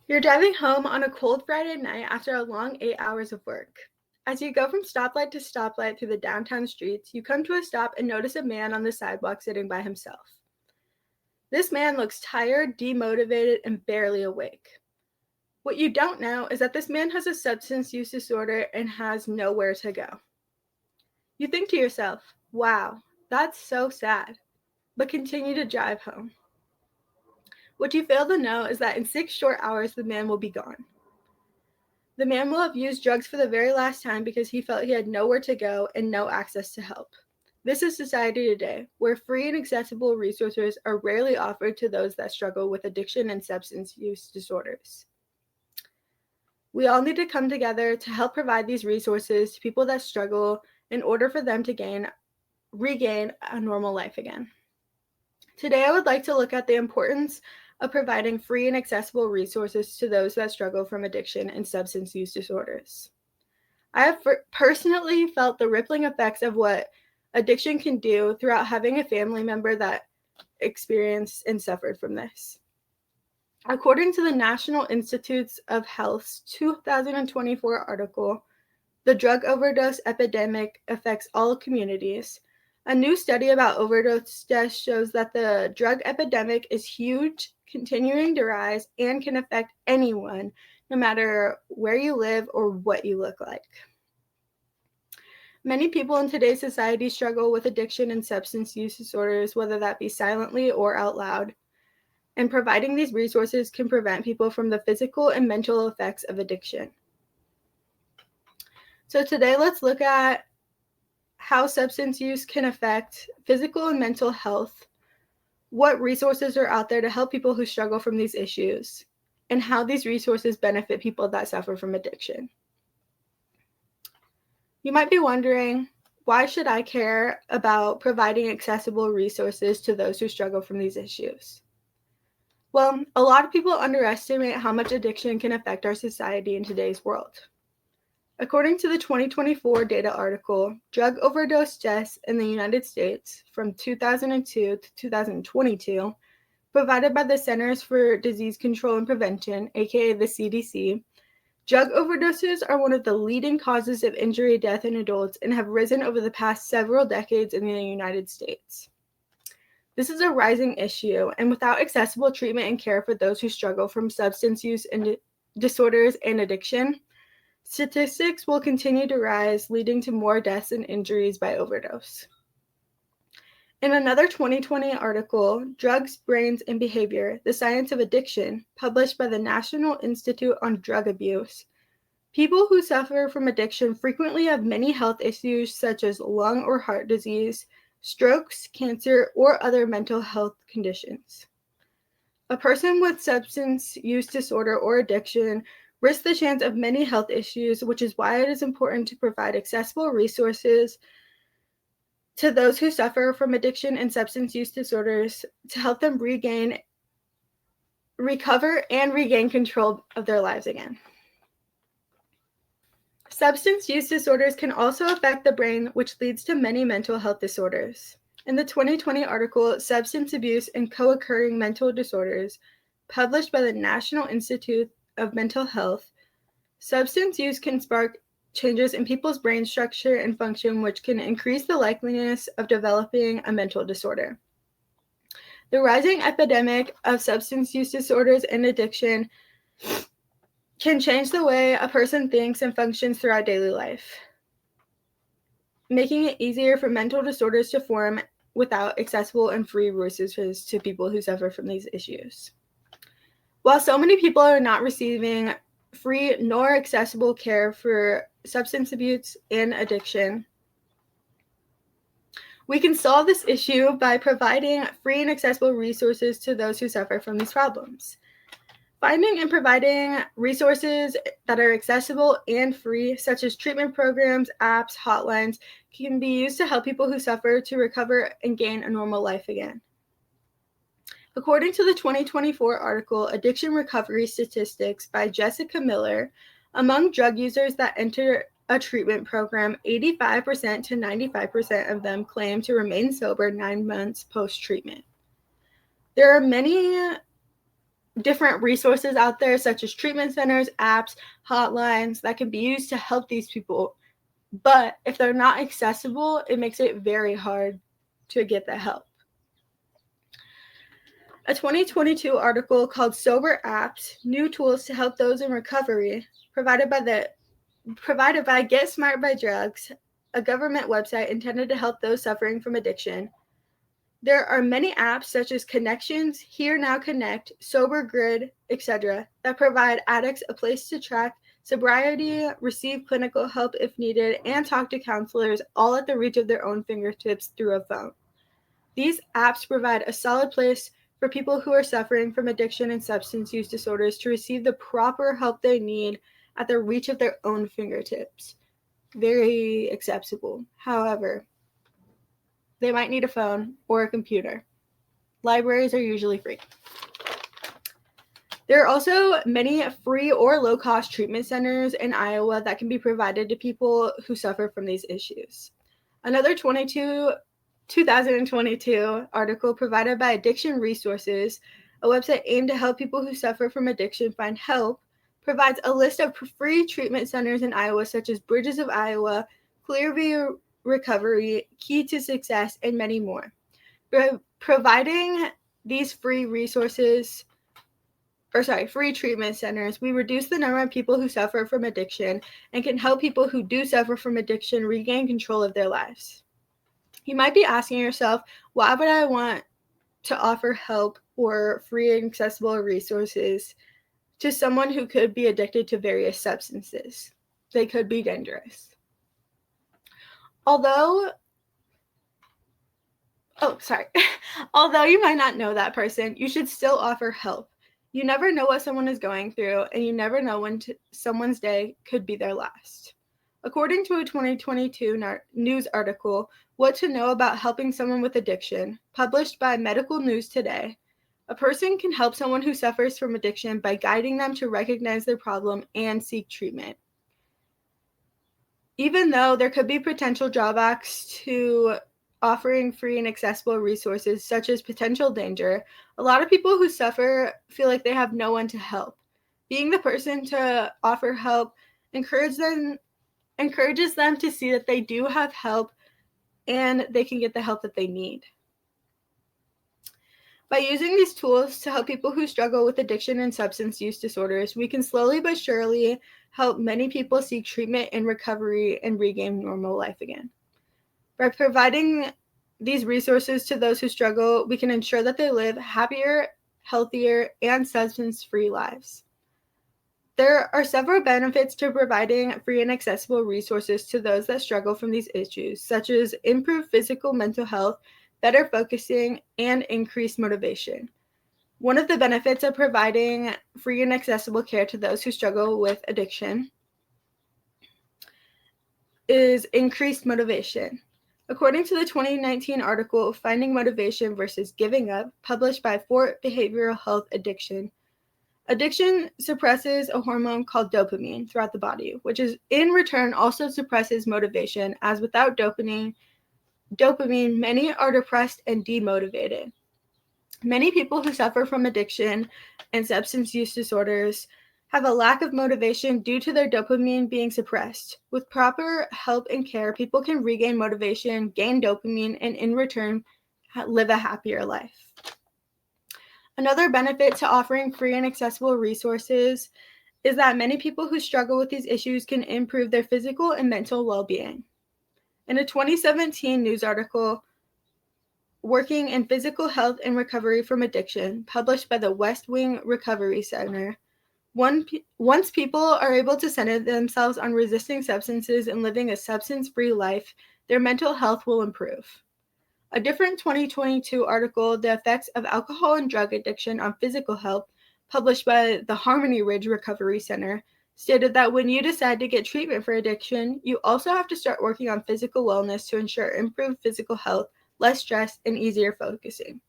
You're driving home on a cold Friday night after a long 8 hours of work. As you go from stoplight to stoplight through the downtown streets, you come to a stop and notice a man on the sidewalk sitting by himself. This man looks tired, demotivated, and barely awake. What you don't know is that this man has a substance use disorder and has nowhere to go. You think to yourself, wow, that's so sad, but continue to drive home. What you fail to know is that in 6 short hours, the man will be gone. The man will have used drugs for the very last time because he felt he had nowhere to go and no access to help. This is society today, where free and accessible resources are rarely offered to those that struggle with addiction and substance use disorders. We all need to come together to help provide these resources to people that struggle in order for them to regain a normal life again. Today, I would like to look at the importance of providing free and accessible resources to those that struggle from addiction and substance use disorders. I have personally felt the rippling effects of what addiction can do throughout having a family member that experienced and suffered from this. According to the National Institutes of Health's 2024 article, The Drug Overdose Epidemic Affects All Communities, a new study about overdose deaths shows that the drug epidemic is huge, continuing to rise, and can affect anyone, no matter where you live or what you look like. Many people in today's society struggle with addiction and substance use disorders, whether that be silently or out loud. And providing these resources can prevent people from the physical and mental effects of addiction. So today, let's look at how substance use can affect physical and mental health, what resources are out there to help people who struggle from these issues, and how these resources benefit people that suffer from addiction. You might be wondering, why should I care about providing accessible resources to those who struggle from these issues? Well, a lot of people underestimate how much addiction can affect our society in today's world. According to the 2024 data article, Drug Overdose Deaths in the United States from 2002 to 2022, provided by the Centers for Disease Control and Prevention, aka the CDC, drug overdoses are one of the leading causes of injury death in adults and have risen over the past several decades in the United States. This is a rising issue, and without accessible treatment and care for those who struggle from substance use and disorders and addiction, statistics will continue to rise, leading to more deaths and injuries by overdose. In another 2020 article, Drugs, Brains, and Behavior, The Science of Addiction, published by the National Institute on Drug Abuse, people who suffer from addiction frequently have many health issues such as lung or heart disease, strokes, cancer, or other mental health conditions. A person with substance use disorder or addiction risks the chance of many health issues, which is why it is important to provide accessible resources to those who suffer from addiction and substance use disorders to help them recover and regain control of their lives again. Substance use disorders can also affect the brain, which leads to many mental health disorders. In the 2020 article, Substance Abuse and Co-occurring Mental Disorders, published by the National Institute of Mental Health, substance use can spark changes in people's brain structure and function, which can increase the likeliness of developing a mental disorder. The rising epidemic of substance use disorders and addiction can change the way a person thinks and functions throughout daily life, making it easier for mental disorders to form without accessible and free resources to people who suffer from these issues. While so many people are not receiving free nor accessible care for substance abuse and addiction, we can solve this issue by providing free and accessible resources to those who suffer from these problems. Finding and providing resources that are accessible and free, such as treatment programs, apps, hotlines, can be used to help people who suffer to recover and gain a normal life again. According to the 2024 article, Addiction Recovery Statistics by Jessica Miller, among drug users that enter a treatment program, 85% to 95% of them claim to remain sober 9 months post-treatment. There are many different resources out there, such as treatment centers, apps, hotlines that can be used to help these people. But if they're not accessible, it makes it very hard to get the help. A 2022 article called Sober Apps, New Tools to Help Those in Recovery, provided by Get Smart by Drugs, a government website intended to help those suffering from addiction. There are many apps such as Connections, Here Now Connect, Sober Grid, etc. that provide addicts a place to track sobriety, receive clinical help if needed, and talk to counselors all at the reach of their own fingertips through a phone. These apps provide a solid place for people who are suffering from addiction and substance use disorders to receive the proper help they need at the reach of their own fingertips. Very accessible. However, they might need a phone or a computer. Libraries are usually free. There are also many free or low-cost treatment centers in Iowa that can be provided to people who suffer from these issues. Another 2022 article provided by Addiction Resources, a website aimed to help people who suffer from addiction find help, provides a list of free treatment centers in Iowa such as Bridges of Iowa, Clearview Recovery, Key to Success, and many more. Providing these free treatment centers, we reduce the number of people who suffer from addiction and can help people who do suffer from addiction regain control of their lives. You might be asking yourself, why would I want to offer help or free and accessible resources to someone who could be addicted to various substances? They could be dangerous. Although you might not know that person, you should still offer help. You never know what someone is going through, and you never know when someone's day could be their last. According to a 2022 news article, What to Know About Helping Someone with Addiction, published by Medical News Today, a person can help someone who suffers from addiction by guiding them to recognize their problem and seek treatment. Even though there could be potential drawbacks to offering free and accessible resources such as potential danger, a lot of people who suffer feel like they have no one to help. Being the person to offer help encourages them to see that they do have help and they can get the help that they need. By using these tools to help people who struggle with addiction and substance use disorders, we can slowly but surely help many people seek treatment and recovery and regain normal life again. By providing these resources to those who struggle, we can ensure that they live happier, healthier, and substance-free lives. There are several benefits to providing free and accessible resources to those that struggle from these issues, such as improved physical mental health, better focusing, and increased motivation. One of the benefits of providing free and accessible care to those who struggle with addiction is increased motivation. According to the 2019 article Finding Motivation versus Giving Up, published by Fort Behavioral Health Addiction suppresses a hormone called dopamine throughout the body, which is in return also suppresses motivation, as without dopamine, many are depressed and demotivated. Many people who suffer from addiction and substance use disorders have a lack of motivation due to their dopamine being suppressed. With proper help and care, people can regain motivation, gain dopamine, and in return, live a happier life. Another benefit to offering free and accessible resources is that many people who struggle with these issues can improve their physical and mental well-being. In a 2017 news article, Working in Physical Health and Recovery from Addiction, published by the West Wing Recovery Center, once people are able to center themselves on resisting substances and living a substance-free life, their mental health will improve. A different 2022 article, The Effects of Alcohol and Drug Addiction on Physical Health, published by the Harmony Ridge Recovery Center, stated that when you decide to get treatment for addiction, you also have to start working on physical wellness to ensure improved physical health, less stress, and easier focusing.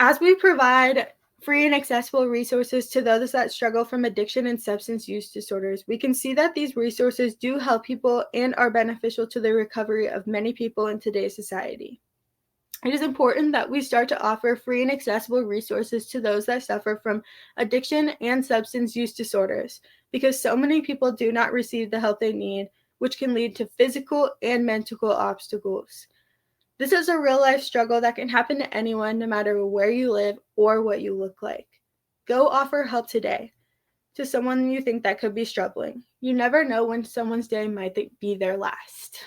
As we provide free and accessible resources to those that struggle from addiction and substance use disorders, we can see that these resources do help people and are beneficial to the recovery of many people in today's society. It is important that we start to offer free and accessible resources to those that suffer from addiction and substance use disorders, because so many people do not receive the help they need, which can lead to physical and mental obstacles. This is a real life struggle that can happen to anyone, no matter where you live or what you look like. Go offer help today to someone you think that could be struggling. You never know when someone's day might be their last.